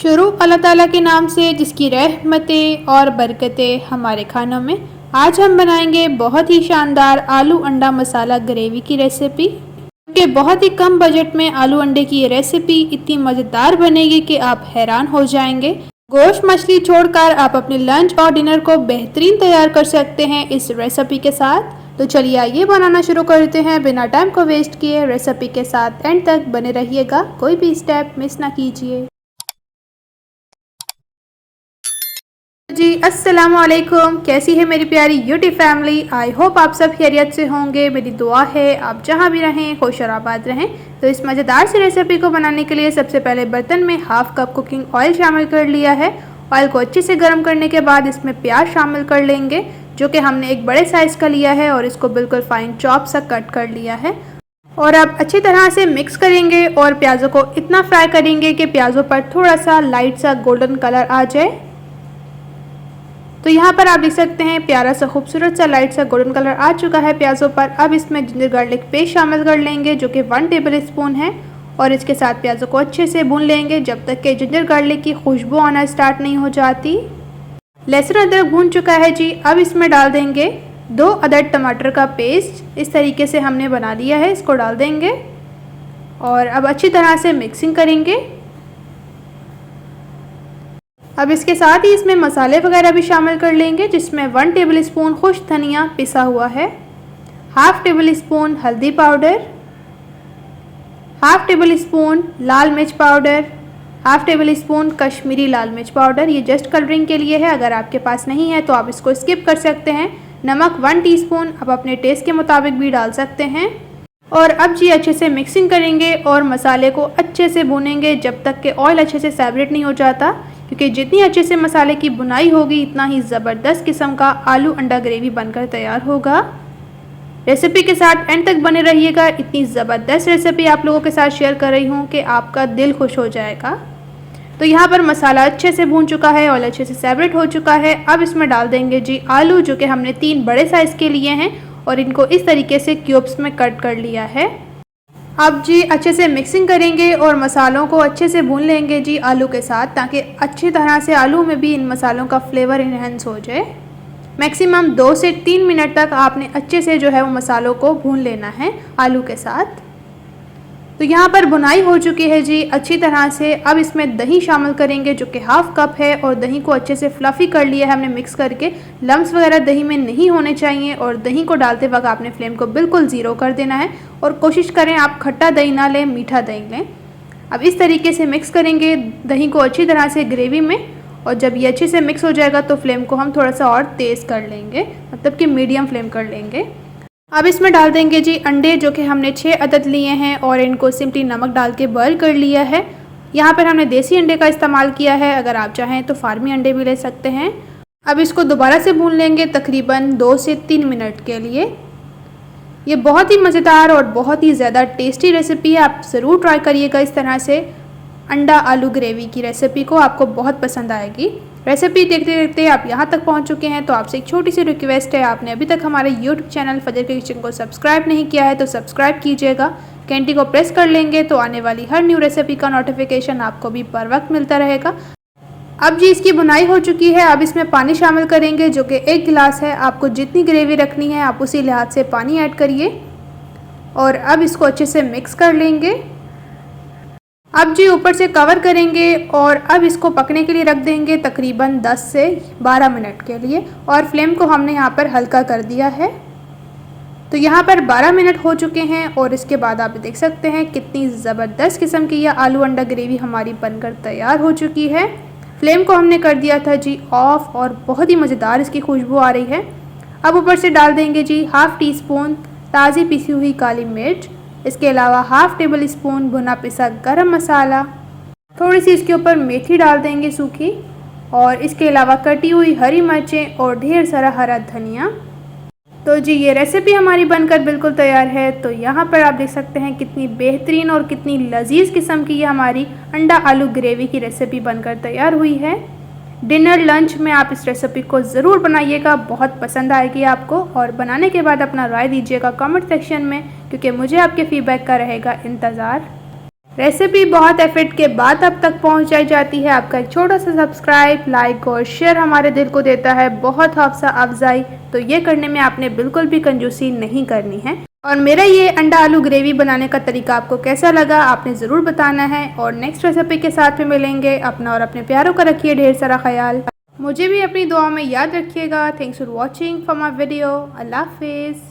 शुरू अल्लाह ताला के नाम से जिसकी रहमतें और बरकतें हमारे खानों में। आज हम बनाएंगे बहुत ही शानदार आलू अंडा मसाला ग्रेवी की रेसिपी। कि बहुत ही कम बजट में आलू अंडे की ये रेसिपी इतनी मज़ेदार बनेगी कि आप हैरान हो जाएंगे। गोश्त मछली छोड़कर आप अपने लंच और डिनर को बेहतरीन तैयार कर सकते हैं इस रेसिपी के साथ। तो चलिए आइए बनाना शुरू करते हैं बिना टाइम को वेस्ट किए। रेसिपी के साथ एंड तक बने रहिएगा, कोई भी स्टेप मिस ना कीजिए। जी अस्सलाम वालेकुम, कैसी है मेरी प्यारी यूट्यूब फैमिली। आई होप आप सब खैरियत से होंगे। मेरी दुआ है आप जहां भी रहें खुश और आबाद रहें। तो इस मज़ेदार सी रेसिपी को बनाने के लिए सबसे पहले बर्तन में हाफ कप कुकिंग ऑयल शामिल कर लिया है। ऑयल को अच्छे से गर्म करने के बाद इसमें प्याज शामिल कर लेंगे, जो कि हमने एक बड़े साइज़ का लिया है और इसको बिल्कुल फाइन चॉप सा कट कर लिया है। और अब अच्छी तरह से मिक्स करेंगे और प्याज़ों को इतना फ्राई करेंगे कि प्याज़ों पर थोड़ा सा लाइट सा गोल्डन कलर आ जाए। तो यहाँ पर आप देख सकते हैं प्यारा सा खूबसूरत सा लाइट सा गोल्डन कलर आ चुका है प्याज़ों पर। अब इसमें जिंजर गार्लिक पेस्ट शामिल कर लेंगे, जो कि 1 टेबल स्पून है, और इसके साथ प्याज़ों को अच्छे से भून लेंगे जब तक कि जिंजर गार्लिक की खुशबू आना स्टार्ट नहीं हो जाती। लहसुन अदरक भून चुका है जी। अब इसमें डाल देंगे 2 अदद टमाटर का पेस्ट। इस तरीके से हमने बना लिया है, इसको डाल देंगे और अब अच्छी तरह से मिक्सिंग करेंगे। अब इसके साथ ही इसमें मसाले वगैरह भी शामिल कर लेंगे, जिसमें 1 टेबल स्पून खुश्क धनिया पिसा हुआ है, हाफ टेबल स्पून हल्दी पाउडर, हाफ टेबल स्पून लाल मिर्च powder, half table spoon Kashmiri लाल मिर्च पाउडर। ये जस्ट कलरिंग के लिए है, अगर आपके पास नहीं है तो आप इसको स्किप कर सकते हैं। नमक 1 टीस्पून, आप अपने टेस्ट के मुताबिक भी डाल सकते हैं। और अब जी अच्छे से मिक्सिंग करेंगे और मसाले को अच्छे से भूनेंगे जब तक कि ऑयल अच्छे से सेपरेट नहीं हो जाता, क्योंकि जितनी अच्छे से मसाले की बुनाई होगी इतना ही ज़बरदस्त किस्म का आलू अंडा ग्रेवी बनकर तैयार होगा। रेसिपी के साथ एंड तक बने रहिएगा। इतनी ज़बरदस्त रेसिपी आप लोगों के साथ शेयर कर रही हूँ कि आपका दिल खुश हो जाएगा। तो यहाँ पर मसाला अच्छे से भून चुका है, ऑयल अच्छे से सेपरेट हो चुका है। अब इसमें डाल देंगे जी आलू, जो कि हमने 3 बड़े साइज़ के लिए हैं और इनको इस तरीके से क्यूब्स में कट कर लिया है। अब जी अच्छे से मिक्सिंग करेंगे और मसालों को अच्छे से भून लेंगे जी आलू के साथ, ताकि अच्छी तरह से आलू में भी इन मसालों का फ्लेवर इन्हेंस हो जाए। मैक्सिमम 2 से 3 मिनट तक आपने अच्छे से जो है वो मसालों को भून लेना है आलू के साथ। तो यहाँ पर भुनाई हो चुकी है जी अच्छी तरह से। अब इसमें दही शामिल करेंगे, जो कि हाफ कप है, और दही को अच्छे से फ्लफ़ी कर लिया है हमने मिक्स करके। लम्स वगैरह दही में नहीं होने चाहिए और दही को डालते वक्त आपने फ्लेम को बिल्कुल ज़ीरो कर देना है और कोशिश करें आप खट्टा दही ना लें, मीठा दही लें। अब इस तरीके से मिक्स करेंगे दही को अच्छी तरह से ग्रेवी में, और जब ये अच्छे से मिक्स हो जाएगा तो फ्लेम को हम थोड़ा सा और तेज़ कर लेंगे, मतलब कि मीडियम फ्लेम कर लेंगे। अब इसमें डाल देंगे जी अंडे, जो कि हमने 6 अदद लिए हैं और इनको सिंपली नमक डाल के बॉयल कर लिया है। यहाँ पर हमने देसी अंडे का इस्तेमाल किया है, अगर आप चाहें तो फार्मी अंडे भी ले सकते हैं। अब इसको दोबारा से भून लेंगे तकरीबन 2 से 3 मिनट के लिए। ये बहुत ही मज़ेदार और बहुत ही ज़्यादा टेस्टी रेसिपी है, आप ज़रूर ट्राई करिएगा इस तरह से अंडा आलू ग्रेवी की रेसिपी को, आपको बहुत पसंद आएगी। रेसिपी देखते देखते आप यहाँ तक पहुँच चुके हैं, तो आपसे एक छोटी सी रिक्वेस्ट है, आपने अभी तक हमारे यूट्यूब चैनल फजर के किचन को सब्सक्राइब नहीं किया है तो सब्सक्राइब कीजिएगा। घंटी को प्रेस कर लेंगे तो आने वाली हर न्यू रेसिपी का नोटिफिकेशन आपको भी बर वक्त मिलता रहेगा। अब जी इसकी बुनाई हो चुकी है। अब इसमें पानी शामिल करेंगे, जो कि 1 गिलास है। आपको जितनी ग्रेवी रखनी है आप उसी लिहाज से पानी ऐड करिए और अब इसको अच्छे से मिक्स कर लेंगे। अब जी ऊपर से कवर करेंगे और अब इसको पकने के लिए रख देंगे तकरीबन 10 से 12 मिनट के लिए, और फ्लेम को हमने यहाँ पर हल्का कर दिया है। तो यहाँ पर 12 मिनट हो चुके हैं और इसके बाद आप देख सकते हैं कितनी ज़बरदस्त किस्म की यह आलू अंडा ग्रेवी हमारी बनकर तैयार हो चुकी है। फ्लेम को हमने कर दिया था जी ऑफ और बहुत ही मज़ेदार इसकी खुशबू आ रही है। अब ऊपर से डाल देंगे जी हाफ़ टी स्पून ताज़ी पिसी हुई काली मिर्च, इसके अलावा हाफ टेबल स्पून भुना पिसा गरम मसाला, थोड़ी सी इसके ऊपर मेथी डाल देंगे सूखी, और इसके अलावा कटी हुई हरी मिर्चें और ढेर सारा हरा धनिया। तो जी ये रेसिपी हमारी बनकर बिल्कुल तैयार है। तो यहाँ पर आप देख सकते हैं कितनी बेहतरीन और कितनी लजीज किस्म की ये हमारी अंडा आलू ग्रेवी की रेसिपी बनकर तैयार हुई है। डिनर लंच में आप इस रेसिपी को ज़रूर बनाइएगा, बहुत पसंद आएगी आपको। और बनाने के बाद अपना राय दीजिएगा कमेंट सेक्शन में, क्योंकि मुझे आपके फीडबैक का रहेगा इंतज़ार। रेसिपी बहुत एफर्ट के बाद अब तक पहुंचाई जाती है। आपका एक छोटा सा सब्सक्राइब, लाइक और शेयर हमारे दिल को देता है बहुत हौसला अफजाई। तो ये करने में आपने बिल्कुल भी कंजूसी नहीं करनी है। और मेरा ये अंडा आलू ग्रेवी बनाने का तरीका आपको कैसा लगा आपने ज़रूर बताना है। और नेक्स्ट रेसिपी के साथ में मिलेंगे। अपना और अपने प्यारों का रखिए ढेर सारा ख्याल। मुझे भी अपनी दुआ में याद रखिएगा। Thanks for watching for my video. अल्लाह हाफिज़।